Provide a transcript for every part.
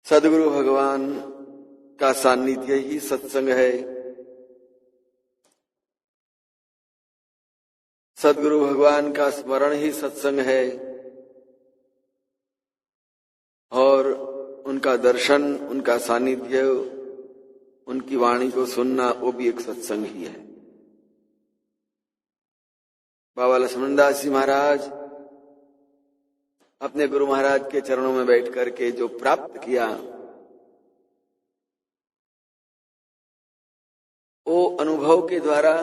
सदगुरु भगवान का सान्निध्य ही सत्संग है। सदगुरु भगवान का स्मरण ही सत्संग है और उनका दर्शन, उनका सानिध्य, उनकी वाणी को सुनना वो भी एक सत्संग ही है। बाबा लक्ष्मणदास जी महाराज अपने गुरु महाराज के चरणों में बैठ करके जो प्राप्त किया वो अनुभव के द्वारा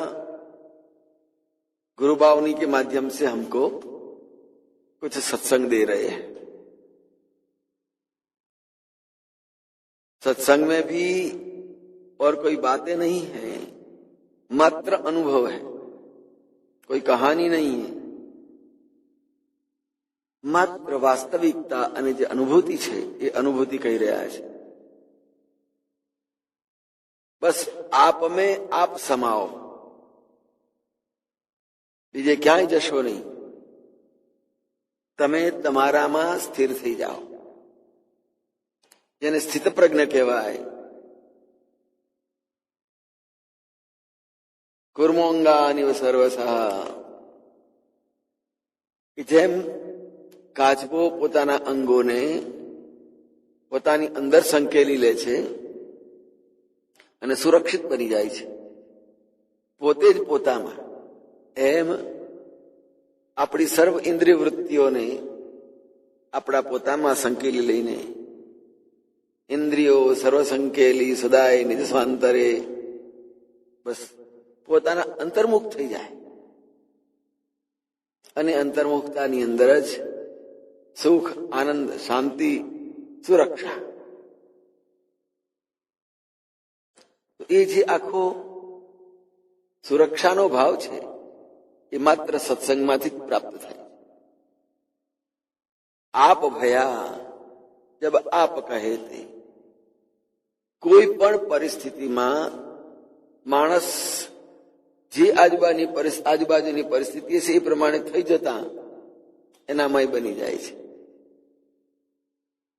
गुरु बावनी के माध्यम से हमको कुछ सत्संग दे रहे हैं। सत्संग में भी और कोई बातें नहीं है, मात्र अनुभव है, कोई कहानी नहीं है, માત્ર વાસ્તવિકતા અને જે અનુભૂતિ છે એ અનુભૂતિ કહી રહ્યા છે। બસ આપ में आप સમાઓ, બીજે ક્યાંય જશો નહીં। તમે તમારામાં સ્થિર થઈ જાઓ, જેને સ્થિતપ્રજ્ઞ કહેવાય। કુર્મોંગાનિવ સર્વસઃ, જેમ કાચબો પોતાના અંગોને પોતાની અંદર સંકેલી લે છે અને સુરક્ષિત બની જાય છે પોતે જ પોતામાં, એમ આપણી સર્વ ઇન્દ્રિય વૃત્તિઓને આપણા પોતામાં સંકેલી લઈને ઇન્દ્રિયો સર્વ સંકેલી સદાય નિજ સ્વાંતરે બસ પોતાના અંતર્મુખ થઈ જાય અને અંતર્મુખતાની અંદર જ સુખ, આનંદ, શાંતિ, સુરક્ષા, એ જે આખો સુરક્ષાનો ભાવ છે એ માત્ર સત્સંગમાંથી જ પ્રાપ્ત થાય। આપ ભયા જબ આપ કહે તે, કોઈ પણ પરિસ્થિતિમાં માણસ જે આજુબાજુની પરિસ્થિતિ છે એ પ્રમાણે થઈ જતા એનામય બની જાય છે।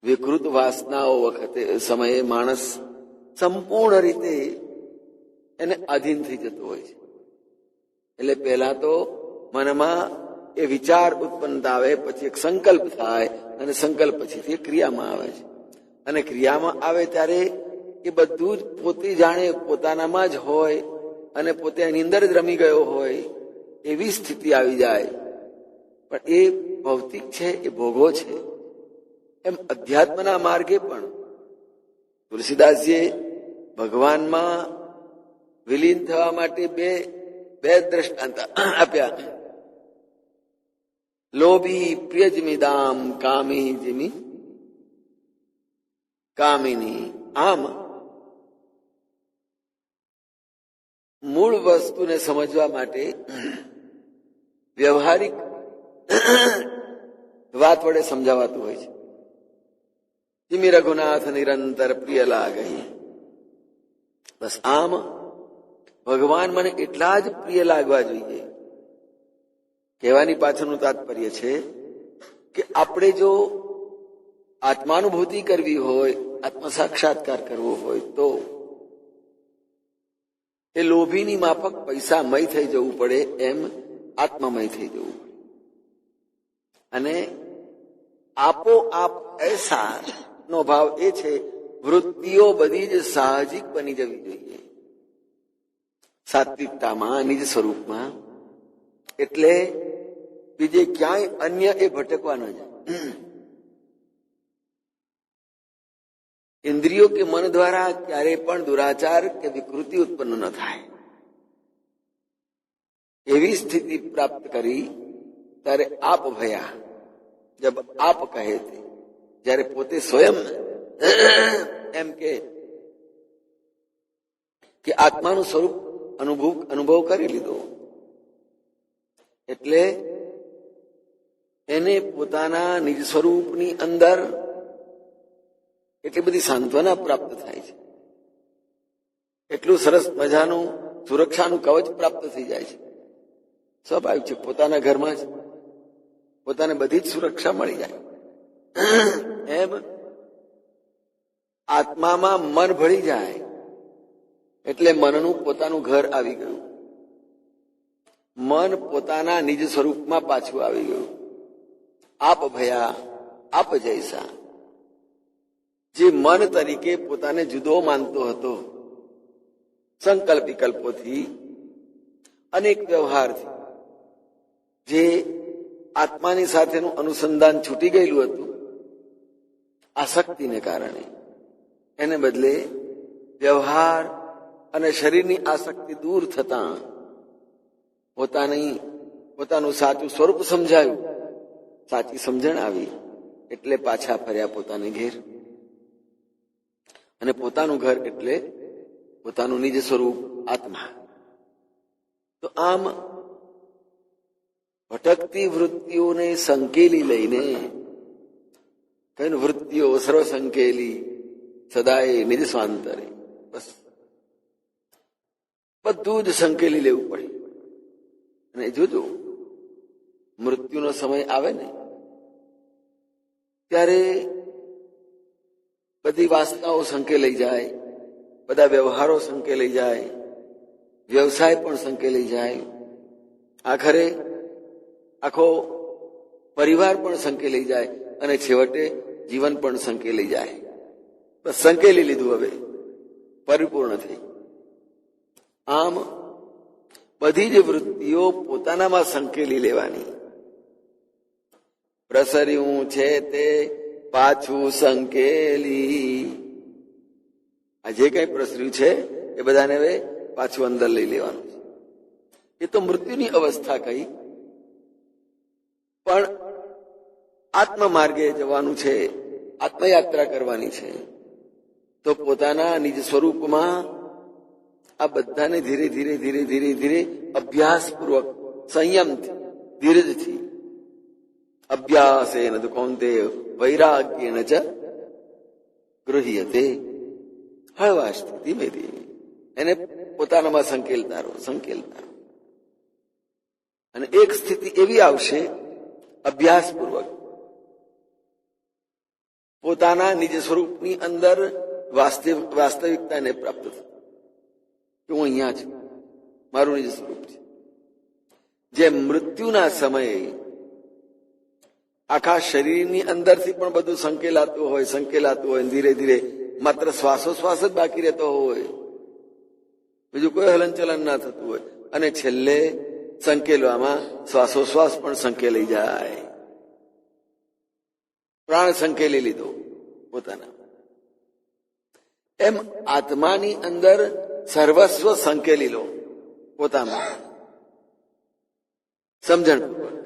વિકૃત વાસનાઓ વખતે સમયે માણસ સંપૂર્ણ રીતે એને આધીન થઈ જતો હોય છે। એટલે પહેલા તો મનમાં એ વિચાર ઉત્પન્ન આવે, પછી એક સંકલ્પ થાય અને સંકલ્પ પછી ક્રિયામાં આવે છે અને ક્રિયામાં આવે ત્યારે એ બધું જ પોતે જાણે પોતાનામાં જ હોય અને પોતે એની અંદર જ રમી ગયો હોય એવી સ્થિતિ આવી જાય। પણ એ ભૌતિક છે, એ ભોગો છે। એમ અધ્યાત્મના માર્ગે પણ તુલસીદાસજીએ ભગવાનમાં વિલીન થવા માટે બે દ્રષ્ટાંત આપ્યા। લોભી પ્રિયજમિદામ કામી જીમી કામિની। આમ મૂળ વસ્તુને સમજવા માટે વ્યવહારિક વાત વડે સમજાવાતું હોય છે। જીમી રઘુનાથ નિરંતર પ્રિય લાગઈ, બસ આમ ભગવાન મને એટલા જ પ્રિય લાગવા જોઈએ। કહેવાની પાછળનું તાત્પર્ય છે કે આપણે જો આત્માનુભૂતિ કરવી હોય, આત્મ સાક્ષાત્કાર કરવો હોય તો એ લોભીની માફક પૈસામય થઈ જવું પડે, એમ આત્મમય થઈ જવું પડે। અને આપોઆપ એસા નો ભાવ એ છે, વૃત્તિઓ બધી જ સાહજિક બની જવી જોઈએ સાત્વિકતામાં, નિજ સ્વરૂપમાં। એટલે બીજે ક્યાંય અન્ય એ ભટકવા ન જાય। ઇન્દ્રિયો કે મન દ્વારા ક્યારે પણ દુરાચાર કે વિકૃતિ ઉત્પન્ન ન થાય એવી સ્થિતિ પ્રાપ્ત કરી ત્યારે આપ ભયા જબ આપ કહે તે, જ્યારે પોતે સ્વયં એમ કે આત્માનું સ્વરૂપ અનુભવ કરી લીધો એટલે એને પોતાના નિજ સ્વરૂપની અંદર એટલી બધી સાંત્વના પ્રાપ્ત થાય છે, એટલું સરસ મજાનું સુરક્ષાનું કવચ પ્રાપ્ત થઈ જાય છે। સ્વાભાવિક છે, પોતાના ઘરમાં જ પોતાને બધી જ સુરક્ષા મળી જાય। એમ આત્મામાં મન ભળી જાય એટલે મનનું પોતાનું ઘર આવી ગયું. મન પોતાના નિજ સ્વરૂપમાં પાછું આવી ગયું. આપ ભયા આપ જૈસા. જે મન તરીકે પોતાને જુદો માનતો હતો, સંકલ્પ વિકલ્પોથી, અનેક વ્યવહારથી, જે આત્માની સાથેનું અનુસંધાન છૂટી ગયેલું હતું આસક્તિને કારણે, એને બદલે વ્યવહાર અને શરીરની આસક્તિ દૂર થતા પોતાનું સાચું સ્વરૂપ સમજાયું, સાચી સમજણ આવી એટલે પાછા ફર્યા પોતાને ઘેર. અને પોતાનું ઘર એટલે પોતાનું નિજ સ્વરૂપ આત્મા. તો આમ ભટકતી વૃત્તિઓને સંકેલી લઈને, કઈ વૃત્તિઓ સર્વ સંકેલી સદાય નિજ સ્વાંતરે, બસ બધું જ સંકેલી લેવું પડે. અને જોજો મૃત્યુનો સમય આવે ને ત્યારે બધી વાસનાઓ સંકેલાઈ જાય, બધા વ્યવહારો સંકેલાઈ જાય, વ્યવસાય પણ સંકેલાઈ જાય, આખરે આખો પરિવાર પણ સંકેલાઈ જાય અને છેવટે જીવન પણ સંકેલાઈ જાય. બસ સંકેલી લીધું, હવે પરિપૂર્ણ થઈ. આમ બધી જ વૃત્તિઓ પોતાનામાં સંકેલી લેવાની. પ્રસર્યું છે તે પાછું સંકેલી. આ જે કઈ પ્રસર્યું છે એ બધાને હવે પાછું અંદર લઈ લેવાનું છે. એ તો મૃત્યુની અવસ્થા કહી, પણ આત્મ માર્ગે જવાનું છે, આત્મયાત્રા કરવાની છે. તો પોતાના નિજ સ્વરૂપમાં આ બધાને ધીરે ધીરે ધીરે ધીરે ધીરે અભ્યાસપૂર્વક, સંયમથી, ધીરજથી, અભ્યાસેન તો કૌંતેય વૈરાગ્યેન ચ ગૃહ્યતે. હળવાશથી, ધીમે ધીમે એને પોતાનામાં સંકેલતા રહો. અને એક સ્થિતિ એવી આવશે અભ્યાસપૂર્વક પોતાના નિજ સ્વરૂપની અંદર વાસ્તવિકતાને પ્રાપ્ત થશે કે હું અહીંયા છું, મારું નિજ સ્વરૂપ છે. જે મૃત્યુના સમયે આખા શરીરની અંદરથી પણ બધું સંકેલાતું હોય, ધીરે ધીરે માત્ર શ્વાસોશ્વાસ જ બાકી રહેતો હોય, બીજું કોઈ હલનચલન ના થતું હોય, અને છેલ્લે સંકેલવામાં શ્વાસોશ્વાસ પણ સંકેલાઈ જાય. પ્રાણ સંકેલી લીધો પોતાના. એમ આત્માની અંદર સર્વસ્વ સંકેલી લો પોતામાં, સમજણપૂર્વક.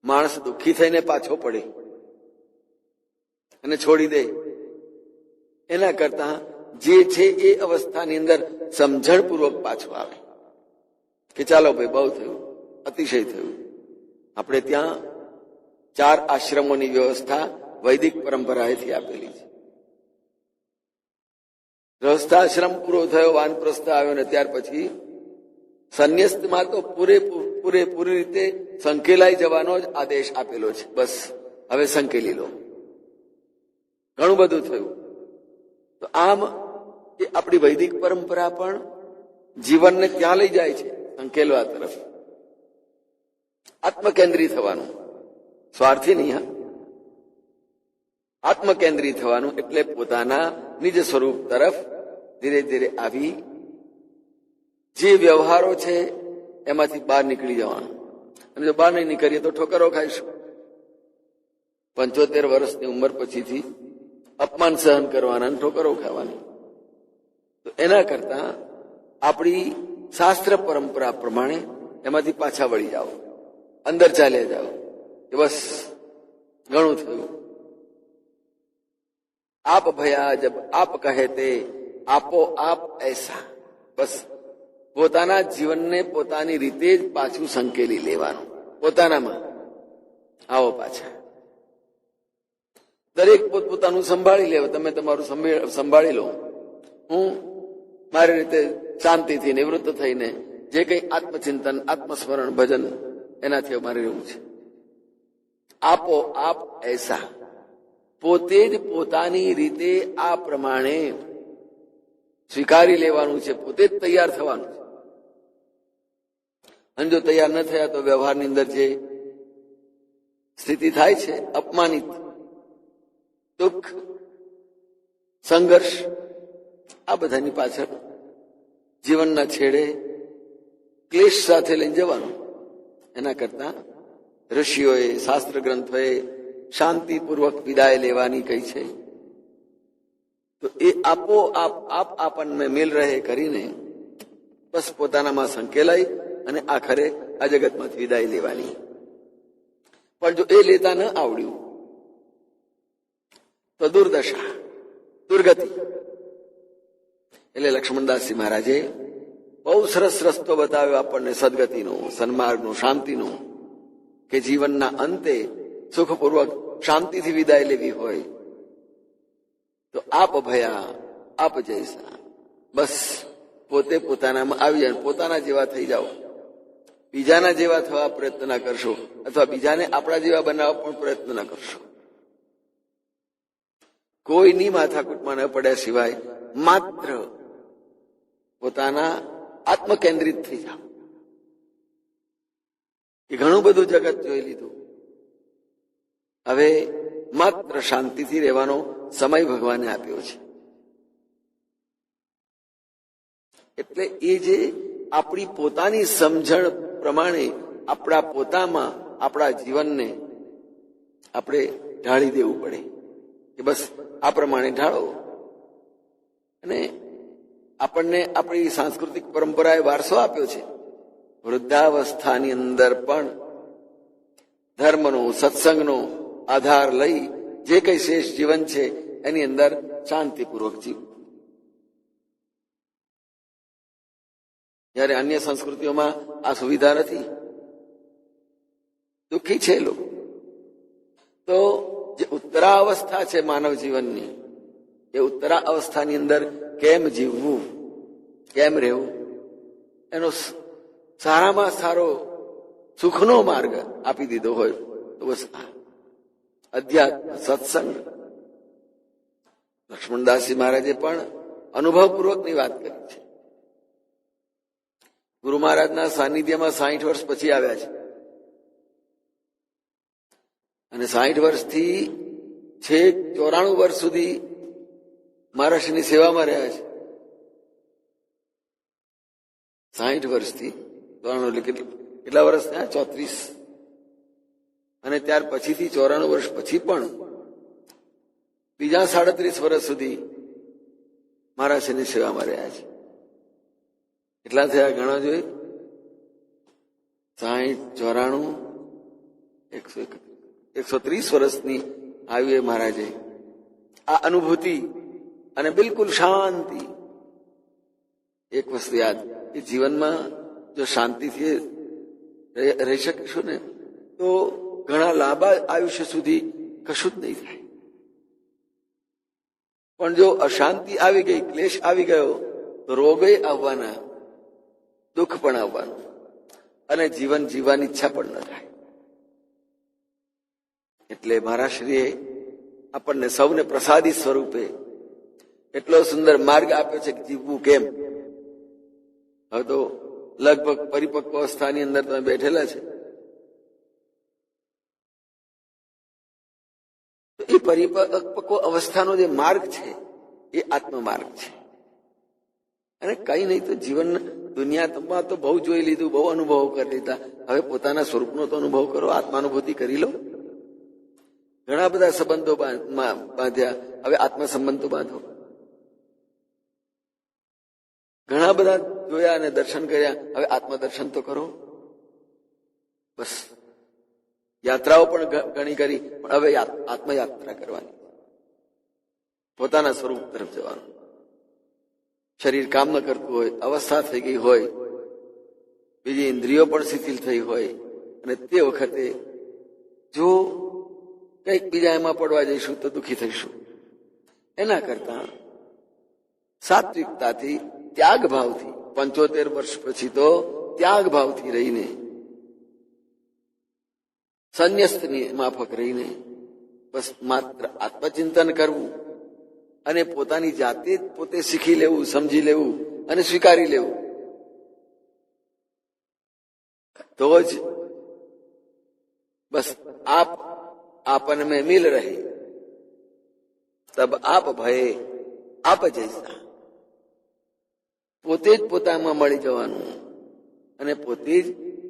માણસ દુઃખી થઈને પાછો પડે અને છોડી દે, એના કરતા જે છે એ અવસ્થાની અંદર સમજણપૂર્વક પાછો આવે કે ચાલો ભાઈ, બહુ થયું, અતિશય થયું. આપણે ત્યાં 4 આશ્રમોની વ્યવસ્થા વૈદિક પરંપરાએથી આપેલી છે. ગૃહસ્થાશ્રમ પૂરો થયો, વાનપ્રસ્થ આવ્યો, ને ત્યાર પછી સંન્યસ્તમાં તો પૂરેપૂરી રીતે સંકેલાઈ જવાનો જ આદેશ આપેલો છે. બસ હવે સંકેલી લો. ઘણું બધું થયું. તો આમ એ આપણી વૈદિક પરંપરા પણ જીવનને ત્યાં લઈ જાય છે, સંકેલવા તરફ. આત્મકેન્દ્રી થવાનું, સ્વાર્થી નહીં. હા, આત્મકેન્દ્રી થવાનું એટલે પોતાના નિજ સ્વરૂપ તરફ ધીરે ધીરે આવી જે વ્યવહારો છે એમાંથી બહાર નીકળી જવાનું. અને જો બહાર નહીં નીકળીએ તો ઠોકરો ખાઈશું. 75 વર્ષની ઉંમર પછીથી અપમાન સહન કરવાના, ઠોકરો ખાવાની. તો એના કરતા આપણી શાસ્ત્ર પરંપરા પ્રમાણે એમાંથી પાછા વળી જાઓ, અંદર ચાલ્યા જાઓ કે બસ ઘણું થયું. આપ ભયા જબ આપ કહે તે આપો આપ એસા. બસ પોતાના જીવનને પોતાની રીતે જ પાછું સંકેલી લેવાનું. પોતાનામાં આવો પાછા. દરેક પોતપોતાનું સંભાળી લે. તમે તમારું સંભાળી લો. હું મારી રીતે શાંતિથી નિવૃત્ત થઈને જે કંઈ આત્મચિંતન, આત્મસ્મરણ, ભજન એનાથી મારે રહેવું છે. આપો આપ એસા. પોતે જ પોતાની રીતે આ પ્રમાણે સ્વીકારી લેવાનું છે, પોતે જ તૈયાર થવાનું છે. અને જો તૈયાર ન થયા તો વ્યવહારની અંદર જે સ્થિતિ થાય છે, અપમાનિત, દુઃખ, સંઘર્ષ, આ બધાની પાછળ જીવનના છેડે ક્લેશ સાથે લઈને જવાનું. એના કરતા ઋષિઓએ, શાસ્ત્ર ગ્રંથોએ શાંતિપૂર્વક વિદાય લેવાની કહી છે. તો એ આપોઆપ આપણને મેલ રહે કરીને બસ પોતાનામાં સંકેલાઈ અને આખરે આ જગતમાંથી વિદાય લેવાની. પણ જો એ લેતા ન આવડ્યું તો દુર્દશા, દુર્ગતિ. એટલે લક્ષ્મણદાસજી મહારાજે બહુ સરસ રસ્તો બતાવ્યો આપણને સદગતિનો, સન્માર્ગનો, શાંતિનો, કે જીવનના અંતે સુખપૂર્વક શાંતિથી વિદાય લેવી હોય તો આપ ભયા આપ જૈસા, બસ પોતે પોતાનામાં આવી જાય, પોતાના જેવા થઈ જાઓ. બીજાના જેવા થવા પ્રયત્ન ના કરશો, અથવા બીજાને આપણા જેવા બનાવવા પણ પ્રયત્ન ન કરશો. કોઈની માથાકૂટમાં ન પડ્યા સિવાય માત્ર પોતાના આત્મકેન્દ્રિત થઈ જાઓ. એ ઘણું બધું જગત જોઈ લીધું, હવે માત્ર શાંતિથી રહેવાનો સમય ભગવાને આપ્યો છે. એટલે એ જે આપણી પોતાની સમજણ પ્રમાણે આપણા પોતામાં આપણા જીવનને આપણે ઢાળી દેવું પડે, કે બસ આ પ્રમાણે ઢાળો. અને આપણને આપણી સાંસ્કૃતિક પરંપરાએ વારસો આપ્યો છે. વૃદ્ધાવસ્થાની અંદર પણ ધર્મનો, સત્સંગનો આધાર લઈ જે કઈ શેષ જીવન છે એની અંદર શાંતિપૂર્વક જીવવું. જ્યારે અન્ય સંસ્કૃતિઓમાં આ સુવિધા નથી, દુઃખી છે લોકો. તો જે ઉત્તરાવસ્થા છે માનવ જીવનની, એ ઉત્તરા અવસ્થાની અંદર કેમ જીવવું, કેમ રહેવું, એનો સારામાં સારો સુખનો માર્ગ આપી દીધો હોય તો બસ અધ્યાત્મ, સત્સંગ. લક્ષ્મણદાસજી મહારાજે પણ અનુભવપૂર્વકની વાત કરી છે. ગુરુ મહારાજના સાનિધ્યમાં 60 વર્ષ પછી આવ્યા છે, અને 60 વર્ષથી છેક 94 વર્ષ સુધી મહારાષ્ટ્રની સેવામાં રહ્યા છે. 60 વર્ષથી 94, કેટલા વર્ષ થયા? 34. અને ત્યાર પછીથી 94 વર્ષ પછી પણ બીજા 37 વર્ષ સુધી મહારાષ્ટ્રની સેવામાં રહ્યા છે. કેટલા થયા ઘણા જોઈએ? 60, 94, 130 વર્ષની આયુ એ મહારાજે આ અનુભૂતિ અને બિલકુલ શાંતિ. એક વસ્તુ યાદ, કે જીવનમાં જો શાંતિથી રહી શકીશું ને તો ઘણા લાંબા આયુષ્ય સુધી કશું જ નહીં થાય. પણ જો અશાંતિ આવી ગઈ, ક્લેશ આવી ગયો તો રોગે આવવાના, દુઃખ પણ આવવાનું, અને જીવન જીવવાની ઈચ્છા પણ ન થાય. એટલે મહારાજશ્રીએ આપણને સૌને પ્રસાદી સ્વરૂપે એટલો સુંદર માર્ગ આપ્યો છે કે જીવવું કેમ. હવે તો લગભગ પરિપક્વ અવસ્થાની અંદર તમે બેઠેલા છે. એ પરિપક્વ અવસ્થાનો જે માર્ગ છે એ આત્મમાર્ગ છે. અને કઈ નહીં તો જીવન દુનિયામાં તો બહુ જોઈ લીધું, બહુ અનુભવ કરી લીધા. હવે પોતાના સ્વરૂપનો તો અનુભવ કરો, આત્માનુભૂતિ કરી લો. ઘણા બધા સંબંધો બાંધ્યા, હવે આત્મસંબંધો બાંધો. ઘણા બધા જોયા અને દર્શન કર્યા, હવે આત્મદર્શન તો કરો. બસ યાત્રાઓ પણ ઘણી કરી, પણ હવે આત્મયાત્રા કરવાની, પોતાના સ્વરૂપ તરફ જવાનું. શરીર કામ ન કરતું હોય, અવસ્થા થઈ ગઈ હોય, બીજી ઇન્દ્રિયો પણ શિથિલ થઈ હોય, અને તે વખતે જો કંઈક બીજા એમાં પડવા જઈશું તો દુઃખી થઈશું. એના કરતા સાત્વિકતાથી, ત્યાગ ભાવથી, 75 વર્ષ પછી તો ત્યાગ ભાવથી રહીને, સંન્યસ્તની માફક રહીને બસ માત્ર આત્મચિંતન કરવું અને પોતાની જાતે જ પોતે શીખી લેવું, સમજી લેવું અને સ્વીકારી લેવું, તો જ બસ આપ આપન મેં મિલ રહે તબ આપ ભયે આપ જૈસા. પોતે જ પોતામાં મળી જવાનું અને પોતે જ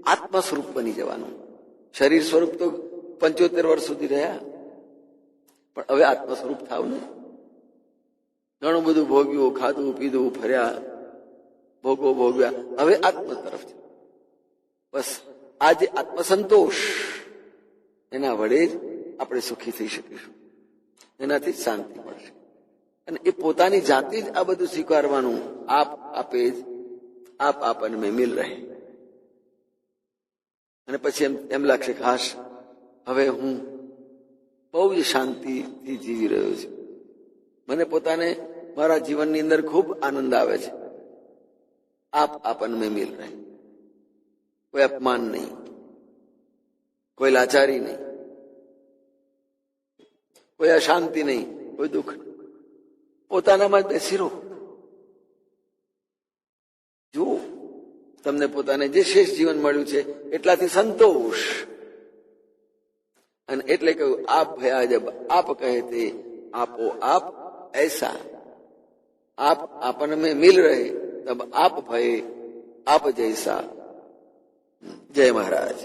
આત્મ સ્વરૂપ બની જવાનું. શરીર સ્વરૂપ તો 75 વર્ષ સુધી રહ્યા, પણ હવે આત્મ સ્વરૂપ થાવ ને. ઘણું બધું ભોગ્યું, ખાધું પીધું, ફર્યા, ભોગો ભોગવ્યા, હવે આત્મ તરફ છે. બસ આ જે આત્મસંતોષ, એના વડે જ આપણે સુખી થઈ શકીશું, એનાથી જ શાંતિ મળશે. અને એ પોતાની જાતે જ આ બધું સ્વીકારવાનું. આપ આપે જ આપ આપણને મેં મિલ રહે. અને પછી એમ લાગશે કે હાશ, હવે હું બહુ જ શાંતિથી જીવી રહ્યો છું. મને પોતાને મારા જીવનની અંદર ખૂબ આનંદ આવે છે. આપ આપણને મેં મિલ રહે. કોઈ અપમાન નહીં, કોઈ લાચારી નહીં, કોઈ અશાંતિ નહીં, કોઈ દુઃખ નહીં. પોતાનામાં જ બેસી રહો. જુઓ, તમને પોતાને જે શેષ જીવન મળ્યું છે એટલાથી સંતોષ. અને એટલે કહ્યું, આપ ભયા જબ આપ કહે તે આપો આપ ऐसा. आप आपन में मिल रहे तब आप भये आप जैसा. जय महाराज.